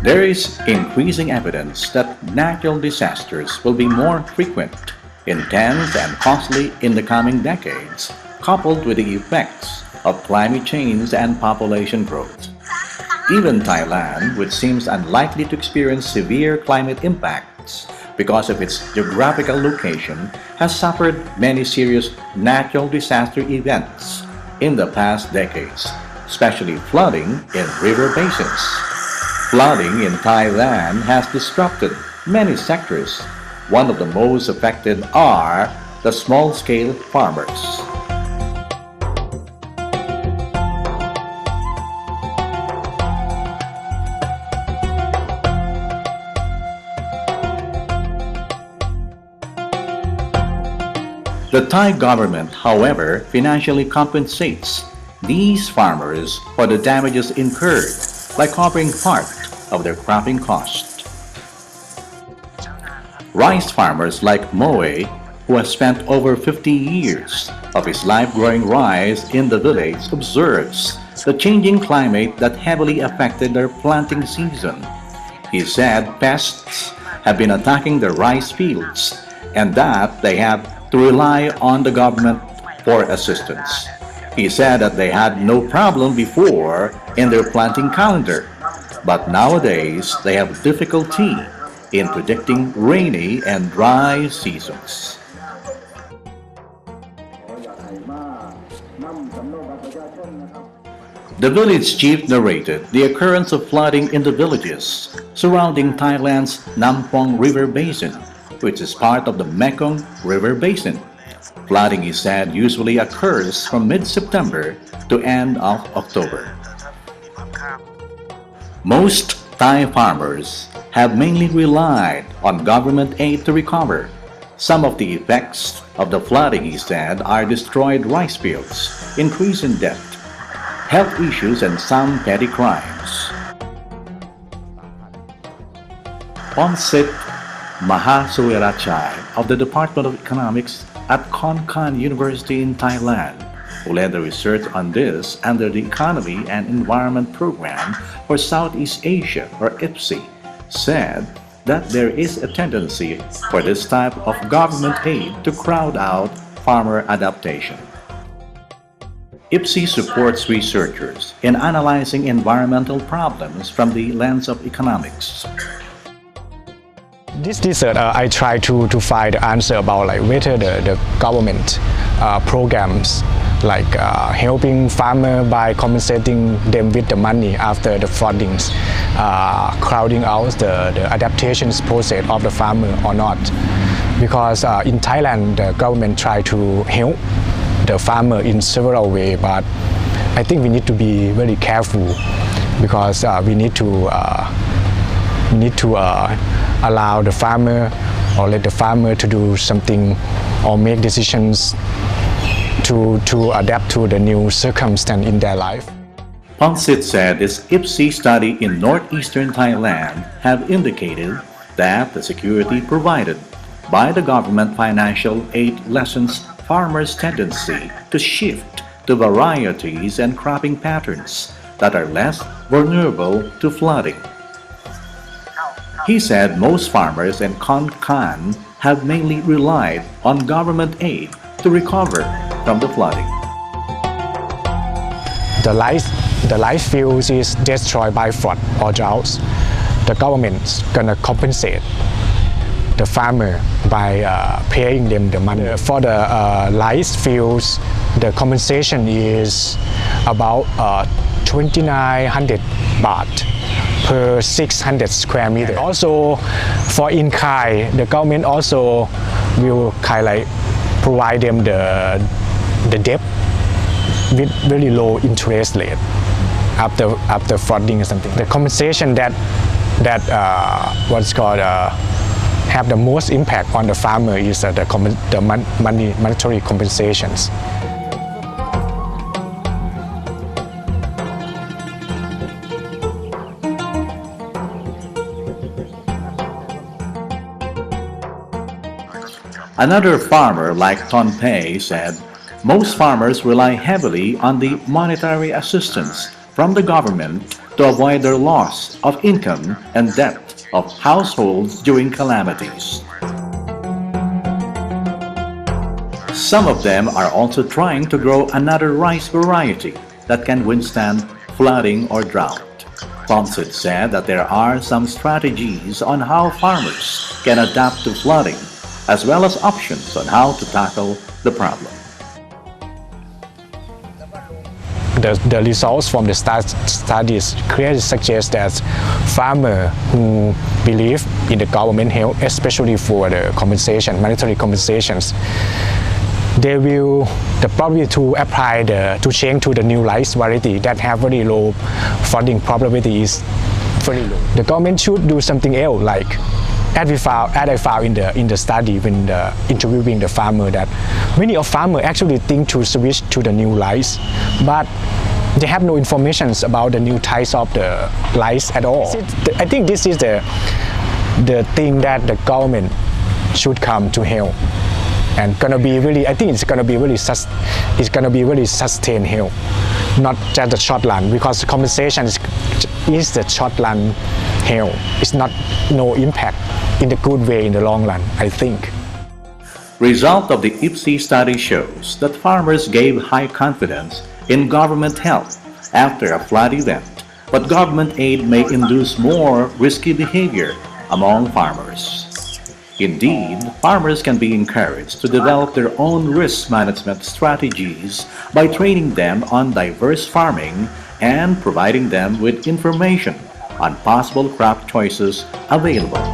There is increasing evidence that natural disasters will be more frequent, intense, and costly in the coming decades, coupled with the effects of climate change and population growth. Even Thailand, which seems unlikely to experience severe climate impacts because of its geographical location, has suffered many serious natural disaster events in the past decades, especially flooding in river basins. Flooding in Thailand has disrupted many sectors. One of the most affected are the small-scale farmers. The Thai government, however, financially compensates these farmers for the damages incurred by covering part of their cropping cost. Rice farmers like Moe, who has spent over 50 years of his life growing rice in the village, observes the changing climate that heavily affected their planting season. He said pests have been attacking the rice fields and that they have to rely on the government for assistance. He said that they had no problem before in their planting calendar, but nowadays they have difficulty in predicting rainy and dry seasons. The village chief narrated the occurrence of flooding in the villages surrounding Thailand's Nampong River Basin, which is part of the Mekong River Basin. Flooding, he said, usually occurs from mid-September to end of October. Most Thai farmers have mainly relied on government aid to recover. Some of the effects of the flooding, he said, are destroyed rice fields, increase in debt, health issues, and some petty crimes. Phumsith Mahasuweerachai of the Department of Economics at Konkan University in Thailand, who led the research on this under the Economy and Environment Program for Southeast Asia, or IPSI, said that there is a tendency for this type of government aid to crowd out farmer adaptation. IPSI supports researchers in analyzing environmental problems from the lens of economics. This research, I try to find the answer about whether the government programs helping farmer by compensating them with the money after the floodings, crowding out the adaptation process of the farmer or not. Because in Thailand, the government try to help the farmer in several ways, but I think we need to be very careful because we need to allow the farmer or let the farmer to do something or make decisions to adapt to the new circumstance in their life. Phumsith said this IPSI study in northeastern Thailand have indicated that the security provided by the government financial aid lessens farmers' tendency to shift to varieties and cropping patterns that are less vulnerable to flooding. He said most farmers in Konkan have mainly relied on government aid to recover from the flooding. The rice fields is destroyed by flood or droughts. The government's gonna compensate the farmer by paying them the money. For the rice fields, the compensation is about 2,900 baht per 600 square meter. Also, for in-kind, the government also will provide them the debt with very low interest rate after flooding or something. The compensation that what's called have the most impact on the farmer is the monetary compensations. Another farmer like Tonpei said most farmers rely heavily on the monetary assistance from the government to avoid their loss of income and debt of households during calamities. Some of them are also trying to grow another rice variety that can withstand flooding or drought. Phumsith said that there are some strategies on how farmers can adapt to flooding, as well as options on how to tackle the problem. The results from the studies clearly suggest that farmers who believe in the government help, especially for the compensation, monetary compensations, they will the probability to apply to change to the new rice variety that have very low flooding probability is very low. The government should do something else, like as I found in the study when interviewing the farmer, that many of farmers actually think to switch to the new rice, but they have no information about the new types of the rice at all. I think this is the thing that the government should come to help, and gonna be really. I think it's gonna be really sustained help, not just the short run, because the compensation is the short run help. It's not no impact in the good way in the long run, I think. Result of the IPSI study shows that farmers gave high confidence in government help after a flood event, but government aid may induce more risky behavior among farmers. Indeed, farmers can be encouraged to develop their own risk management strategies by training them on diverse farming and providing them with information on possible crop choices available.